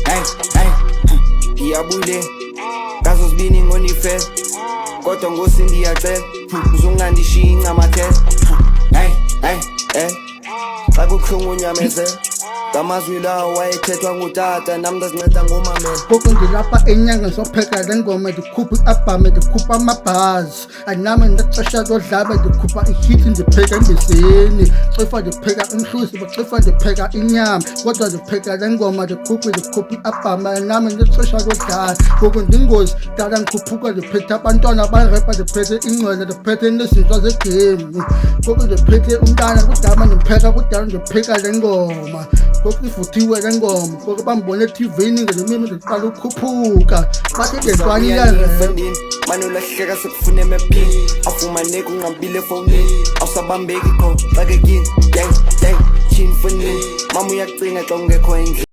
hey, hey, ngiyabule ngazo zibini ngonife kodwa ngosi ngiyacela uzungandishiya incamathela hey, hey, hey, xa kubuhlungu unyamezela ngamazwi lawo wayethethwa ngutata nami ndazinceda ngomamela Ngoku ndilapha enyanga ngizopheka le ngoma ndikhupha i-album ndikhupha amabhazi anami ndexesha lodlaba ndikhupha ihiti ndipheka embizeni xifa ndipheka umhluzi baxifa ndipheka inyama kodwa ndipheka le ngoma ndikhupha i-album anami ndexesha lodlala ngoku ndingozi dala ndikhuphuka ndiphethe abantwana barepa ndiphethe ingcwele ndiphethe nezinto zegemu ngoku ndiphethe umntana kudala ndipheka kudala ndipheka le ngoma ngoku ivuthiwe le ngoma ngoku bambone eTV-ni ngelimini ndiqala ukhuphuka bathi ngentwani iyarepa mane ulahleka sekufuna emephini afumaneki unqambile efowunini awusabambeki qho xakekini tyini fonini mama uyacinga xa ungekho endlini